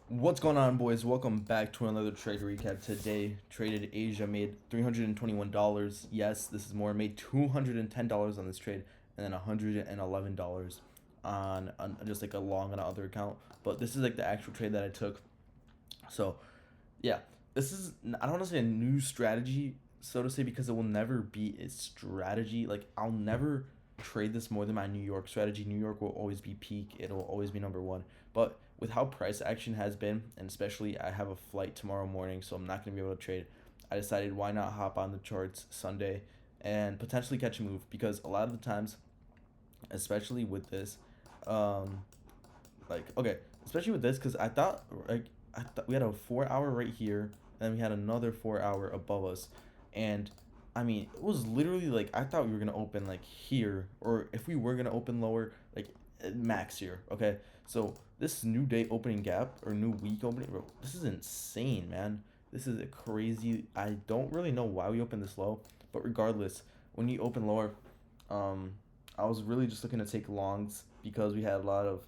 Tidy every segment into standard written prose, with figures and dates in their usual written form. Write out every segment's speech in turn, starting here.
What's going on, boys? Welcome back to another trade recap. Today, traded Asia made $321. Yes, this is more. Made $210 on this trade, and then $111 on just like a long on another account. But this is like the actual trade that I took. So, yeah, this is, I don't want to say a new strategy, so to say, because it will never be a strategy. Like, I'll never trade this more than my New York strategy. New York will always be peak, it'll always be number one. But with how price action has been, and especially I have a flight tomorrow morning, so I'm not going to be able to trade, I decided why not hop on the charts Sunday and potentially catch a move, because a lot of the times, especially with this, um, okay, especially with this, because I thought we had a 4 hour right here, and we had another 4 hour above us, and I mean it was literally like I thought we were gonna open like here, or if we were gonna open lower, like max here. Okay, so this new day opening gap or new week opening, bro, this is insane, man. This is a crazy. I don't really know why we opened this low, but regardless, when you open lower, um, I was really just looking to take longs because we had a lot of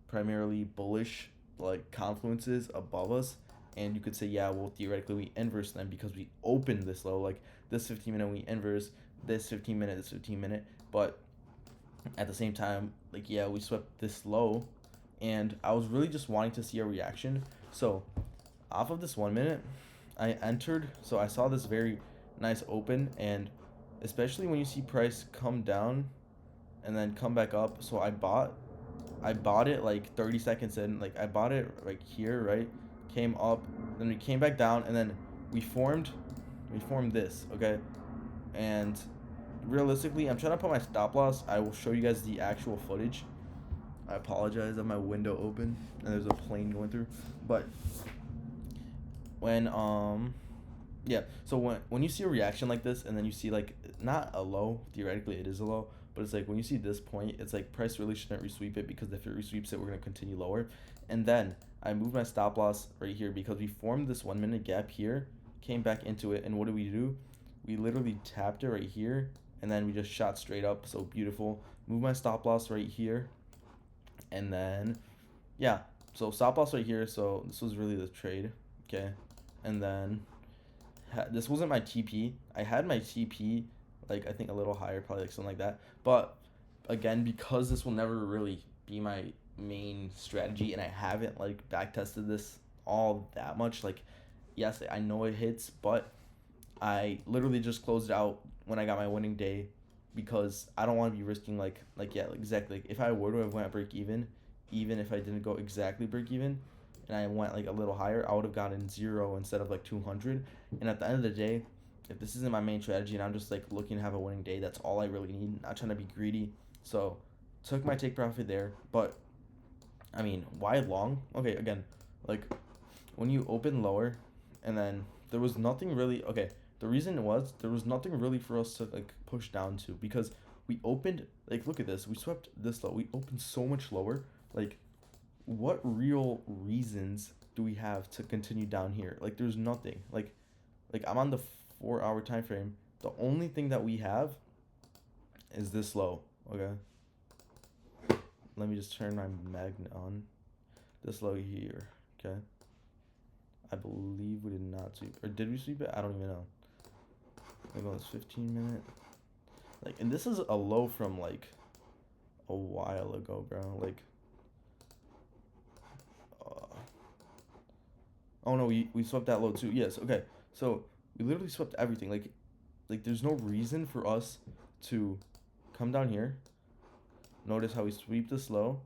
primarily bullish like confluences above us, and you could say, yeah, well, theoretically we inverse them because we opened this low, like this 15 minute we inverse, this 15 minute, this 15 minute, but at the same time, like, yeah, we swept this low, and I was really just wanting to see a reaction. So off of this 1 minute, I entered, so I saw this very nice open, and especially when you see price come down and then come back up, so I bought it like 30 seconds in. Like, I bought it like here, right? Came up, then we came back down, and then we formed we formed this, okay? And realistically, I'm trying to put my stop loss. I will show you guys the actual footage. I apologize, I have my window open and there's a plane going through. But when yeah, so when you see a reaction like this, and then you see like not a low, theoretically it is a low, but it's like when you see this point, it's like price really shouldn't resweep it, because if it resweeps it, we're gonna continue lower. And then I moved my stop loss right here because we formed this 1 minute gap here, came back into it, and what did we do? We literally tapped it right here, and then we just shot straight up. So beautiful. Move my stop loss right here, and then yeah, so stop loss right here. So this was really the trade, okay, and then this wasn't my TP. I had my TP like I think a little higher, probably like something like that. But again, because this will never really be my main strategy, and I haven't like back tested this all that much. Like, yes, I know it hits, but I literally just closed it out when I got my winning day, because I don't want to be risking like yeah, like, exactly. Like, if I were to have went break even if I didn't go exactly break even, and I went like a little higher, I would have gotten zero instead of like 200. And at the end of the day, if this isn't my main strategy and I'm just like looking to have a winning day, that's all I really need. Not trying to be greedy. So took my take profit there, but I mean, why long? Okay, again, like when you open lower, and then there was nothing really. Okay, the reason was there was nothing really for us to like push down to, because we opened, like, look at this, we swept this low, we opened so much lower. Like, what real reasons do we have to continue down here? Like, there's nothing. Like I'm on the 4 hour time frame. The only thing that we have is this low. Okay. Let me just turn my magnet on. This low here. Okay. I believe we did not sweep, or did we sweep it? I don't even know. Maybe it was 15 minute. Like, and this is a low from like a while ago, bro. Like, uh, oh no, we swept that low too. Yes. Okay. So we literally swept everything. Like there's no reason for us to come down here. Notice how we sweep this low.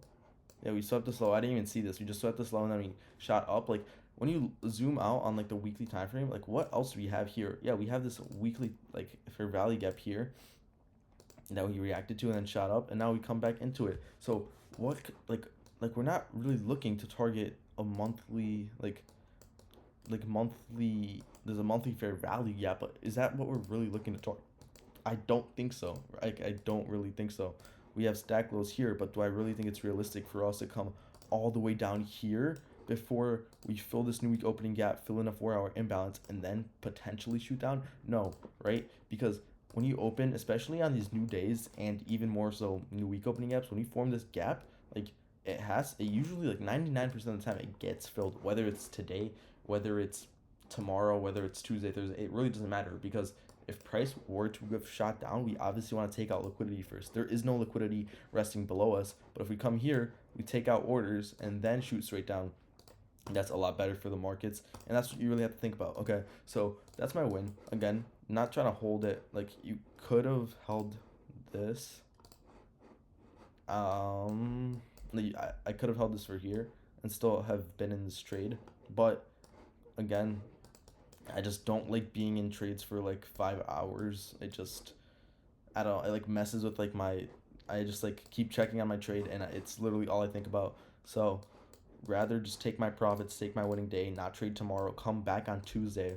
Yeah, we swept this low. I didn't even see this. We just swept this low, and then we shot up. Like, when you zoom out on like the weekly time frame, like, what else do we have here? Yeah, we have this weekly like fair value gap here that we reacted to and then shot up, and now we come back into it. So what like we're not really looking to target a monthly monthly. There's a monthly fair value gap, but is that what we're really looking to target? I don't think so. I don't really think so. We have stack lows here, but do I really think it's realistic for us to come all the way down here before we fill this new week opening gap, fill in a 4 hour imbalance, and then potentially shoot down? No, right? Because when you open, especially on these new days, and even more so new week opening gaps, when we form this gap, like, it usually like 99% of the time it gets filled, whether it's today, whether it's tomorrow, whether it's Tuesday, Thursday. It really doesn't matter, because if price were to have shot down, we obviously want to take out liquidity first. There is no liquidity resting below us, but if we come here, we take out orders and then shoot straight down. That's a lot better for the markets, and that's what you really have to think about. Okay, so that's my win. Again, not trying to hold it. Like, you could have held this. I could have held this for here and still have been in this trade, but again, I just don't like being in trades for like 5 hours. I don't, it like messes with like I just like keep checking on my trade, and it's literally all I think about. So rather just take my profits, take my winning day, not trade tomorrow, come back on Tuesday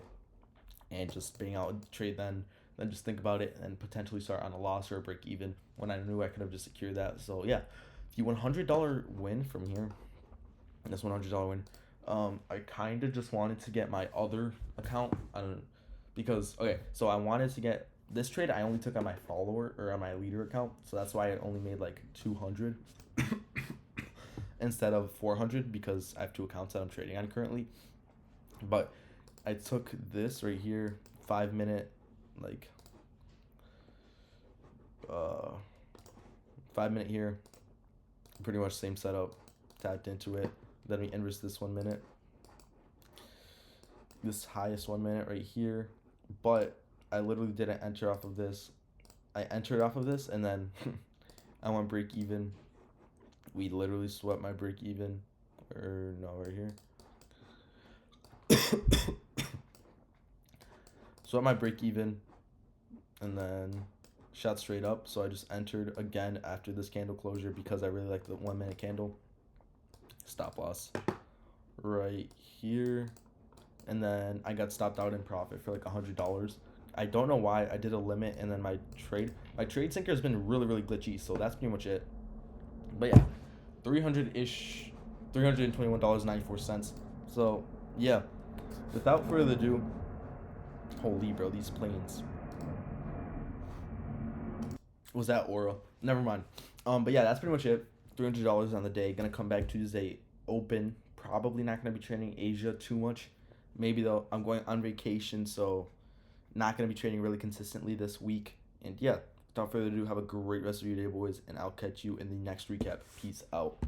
and just bang out a trade then just think about it and potentially start on a loss or a break even, when I knew I could have just secured that. So yeah, the $100 win from here, this $100 win, I kind of just wanted to get my other account. I don't, because okay, so I wanted to get this trade. I only took on my follower or on my leader account, so that's why I only made like 200 instead of 400, because I have two accounts that I'm trading on currently. But I took this right here, 5 minute, like 5 minute here, pretty much same setup, tapped into it. Then we inverse this 1 minute, this highest 1 minute right here, but I literally didn't enter off of this. I entered off of this, and then I went break even. We literally swept my break even, or no, right here. Swept my break even, and then shot straight up. So I just entered again after this candle closure, because I really like the 1 minute candle. Stop loss right here, and then I got stopped out in profit for like $100. I don't know why. I did a limit, and then my trade sinker has been really glitchy, so that's pretty much it. But yeah, 300-ish, $321.94. So yeah, without further ado, holy bro, these planes. Was that Aura? Never mind. But yeah, that's pretty much it. $300 on the day. Gonna come back Tuesday open. Probably not gonna be trading Asia too much. Maybe though. I'm going on vacation, so not gonna be trading really consistently this week. And yeah, without further ado, have a great rest of your day, boys, and I'll catch you in the next recap. Peace out.